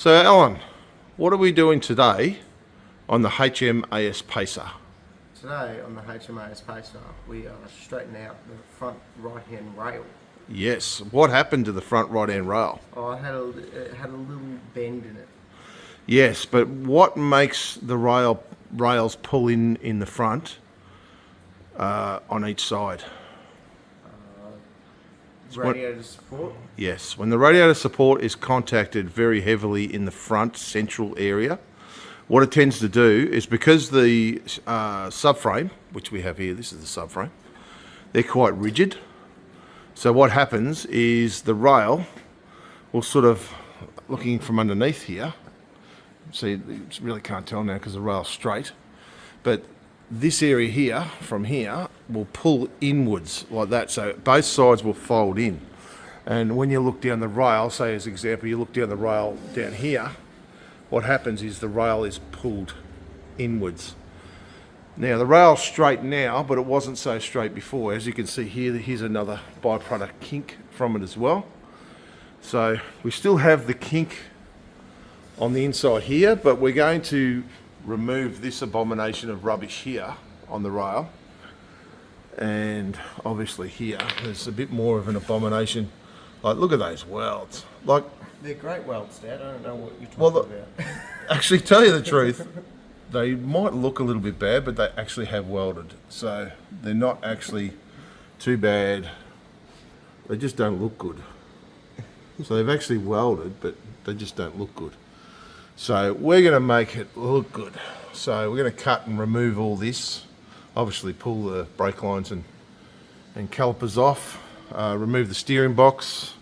So Alan, what are we doing today on the HMAS Pacer? Today on the HMAS Pacer we are straightening out the front right hand rail. Yes, what happened to the front right hand rail? Oh, it had a little bend in it. Yes, but what makes the rails pull in the front on each side? Radiator support? Yes, when the radiator support is contacted very heavily in the front central area, what it tends to do is, because the subframe, which we have here, this is the subframe, they're quite rigid. So what happens is the rail will sort of, looking from underneath here, see, you really can't tell now because the rail's straight, but this area here, from here, will pull inwards like that. So both sides will fold in. And when you look down the rail, say as an example, you look down the rail down here, what happens is the rail is pulled inwards. Now the rail's straight now, but it wasn't so straight before. As you can see here, here's another byproduct kink from it as well. So we still have the kink on the inside here, but we're going to remove this abomination of rubbish here on the rail. And obviously here, there's a bit more of an abomination. Like, look at those welds. Like, they're great welds, Dad. I don't know what you're talking about. Actually, tell you the truth, they might look a little bit bad, but they actually have welded. So they're not actually too bad. They just don't look good. So they've actually welded, but they just don't look good. So we're going to make it look good. So we're going to cut and remove all this. Obviously pull the brake lines and calipers off, remove the steering box,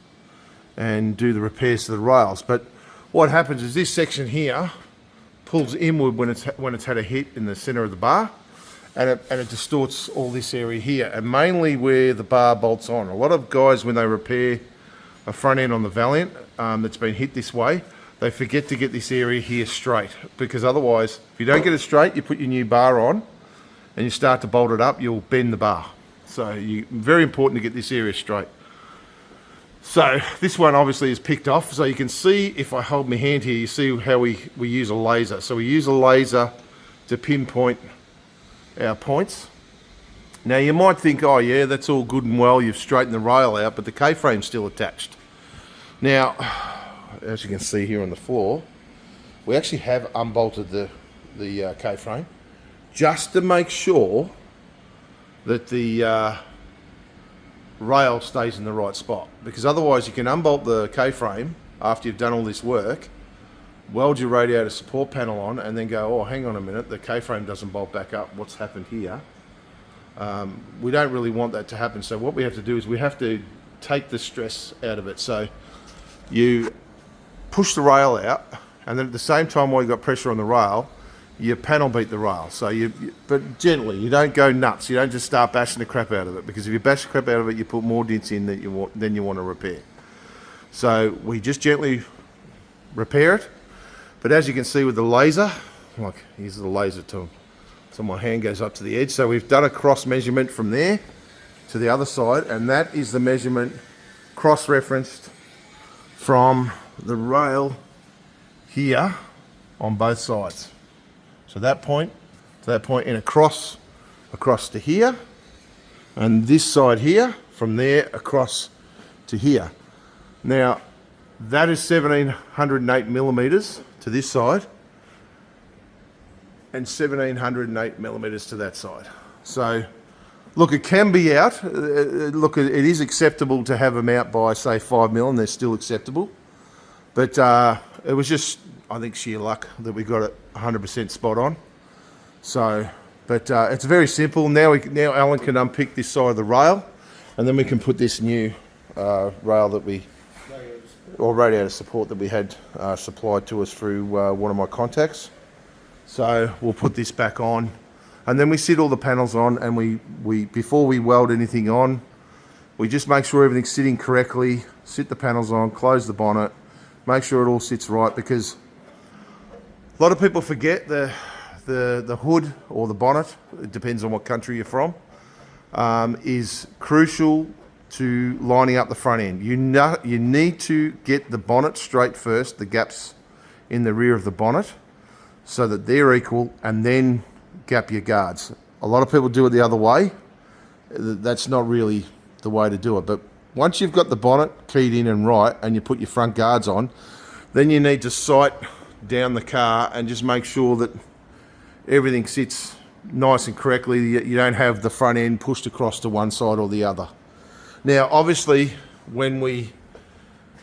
and do the repairs to the rails. But what happens is this section here pulls inward when it's had a hit in the center of the bar, and it distorts all this area here, and mainly where the bar bolts on. A lot of guys, when they repair a front end on the Valiant that's been hit this way, they forget to get this area here straight, because otherwise, if you don't get it straight, you put your new bar on and you start to bolt it up, you'll bend the bar. So very important to get this area straight. So this one obviously is picked off. So you can see, if I hold my hand here, you see how we use a laser. So we use a laser to pinpoint our points. Now you might think, oh yeah, that's all good and well, you've straightened the rail out, but the K-frame's still attached. Now, as you can see here on the floor, we actually have unbolted the K-frame just to make sure that the rail stays in the right spot, because otherwise you can unbolt the K-frame after you've done all this work, weld your radiator support panel on, and then go, oh, hang on a minute, the K-frame doesn't bolt back up, what's happened here? We don't really want that to happen. So what we have to do is we have to take the stress out of it. So you push the rail out, and then at the same time, while you've got pressure on the rail, you panel beat the rail. So but gently, you don't go nuts. You don't just start bashing the crap out of it, because if you bash the crap out of it, you put more dents in than you want to repair. So we just gently repair it. But as you can see with the laser, like, here's the laser tool. So my hand goes up to the edge. So we've done a cross measurement from there to the other side, and that is the measurement cross-referenced from the rail here on both sides. So that point to that point, and across to here, and this side here, from there across to here. Now that is 1708 millimeters to this side, and 1708 millimeters to that side. So look, it can be out. Look, it is acceptable to have them out by, say, 5 mil, and they're still acceptable. But it was just, I think, sheer luck that we got it 100% spot on. So, but it's very simple. Now Alan can unpick this side of the rail, and then we can put this new rail that radiator support that we had supplied to us through one of my contacts. So we'll put this back on, and then we sit all the panels on, and we before we weld anything on, we just make sure everything's sitting correctly, sit the panels on, close the bonnet, make sure it all sits right, because a lot of people forget the hood or the bonnet, it depends on what country you're from, is crucial to lining up the front end. You need to get the bonnet straight first, the gaps in the rear of the bonnet so that they're equal, and then gap your guards. A lot of people do it the other way. That's not really the way to do it. But once you've got the bonnet keyed in and right and you put your front guards on, then you need to sight down the car and just make sure that everything sits nice and correctly. You don't have the front end pushed across to one side or the other. Now, obviously, when we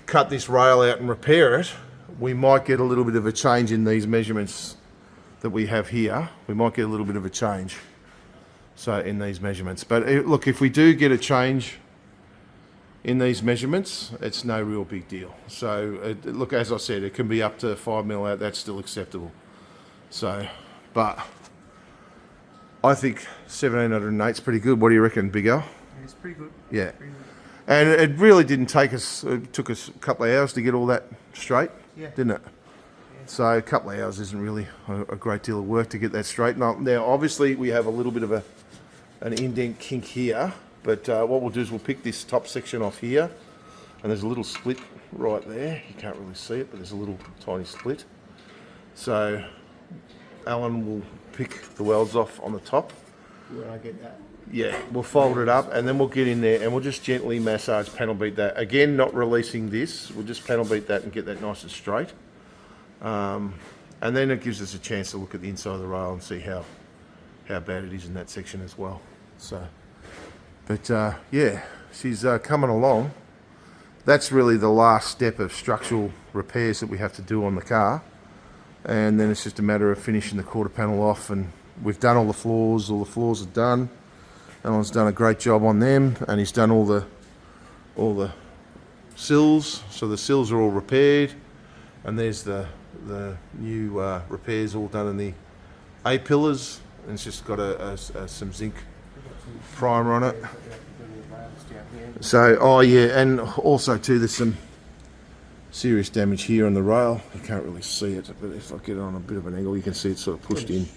cut this rail out and repair it, we might get a little bit of a change in these measurements that we have here. We might get a little bit of a change, so in these measurements. But look, if we do get a change in these measurements, it's no real big deal. So look, as I said, it can be up to 5 mil out. That's still acceptable. So, but I think 1708 is pretty good. What do you reckon, Big Al? It's pretty good. Yeah. Pretty good. And it really didn't take us, it took us a couple of hours to get all that straight, didn't it? Yeah. So a couple of hours isn't really a great deal of work to get that straight. Now obviously we have a little bit of an indent kink here, but what we'll do is we'll pick this top section off here, and there's a little split right there. You can't really see it, but there's a little tiny split. So Alan will pick the welds off on the top. When I get that. Yeah, we'll fold it up and then we'll get in there and we'll just gently massage, panel beat that. Again, not releasing this, we'll just panel beat that and get that nice and straight. And then it gives us a chance to look at the inside of the rail and see how bad it is in that section as well. So, but yeah, she's coming along. That's really the last step of structural repairs that we have to do on the car. And then it's just a matter of finishing the quarter panel off, and we've done all the floors are done. Alan's done a great job on them, and he's done all the sills. So the sills are all repaired, and there's the new repairs all done in the A pillars, and it's just got some zinc primer on it. So, oh yeah, and also too, there's some serious damage here on the rail. You can't really see it, but if I get it on a bit of an angle, you can see it sort of pushed in.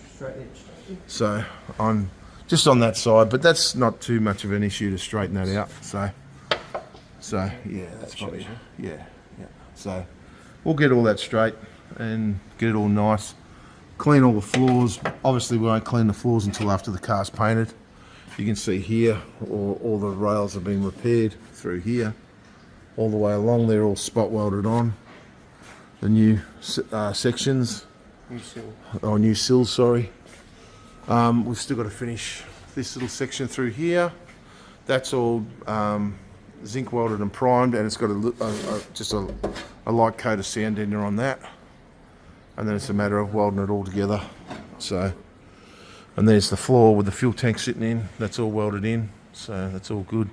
So on just on that side, but that's not too much of an issue to straighten that out. So yeah, that's probably yeah. So we'll get all that straight and get it all nice. Clean all the floors. Obviously, we won't clean the floors until after the car's painted. You can see here, all the rails have been repaired through here, all the way along. They're all spot welded on. The new sections. New sill. Oh, new sills, sorry. We've still got to finish this little section through here. That's all zinc welded and primed, and it's got just a light coat of sand ender on that. And then it's a matter of welding it all together. So, and there's the floor with the fuel tank sitting in. That's all welded in, so that's all good.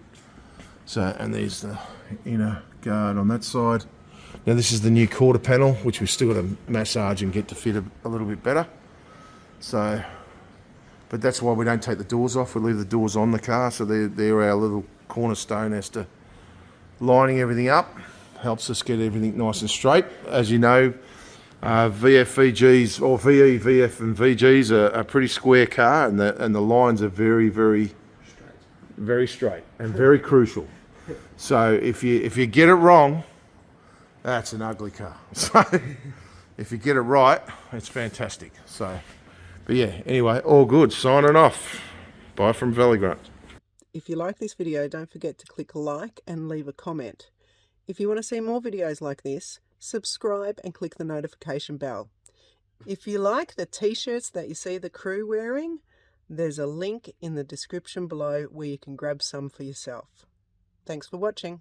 So, and there's the inner guard on that side. Now this is the new quarter panel, which we've still got to massage and get to fit a little bit better. So, but that's why we don't take the doors off. We leave the doors on the car, so they're our little cornerstone as to lining everything up. Helps us get everything nice and straight. As you know, VFVGs or VE, VF and VGs are a pretty square car, and the lines are very straight and very crucial. So if you get it wrong, that's an ugly car. So if you get it right, it's fantastic. So, but yeah, anyway, all good. Signing off. Bye from Valley Grunt. If you like this video, don't forget to click like and leave a comment. If you want to see more videos like this, subscribe and click the notification bell. If you like the t-shirts that you see the crew wearing, there's a link in the description below where you can grab some for yourself. Thanks for watching.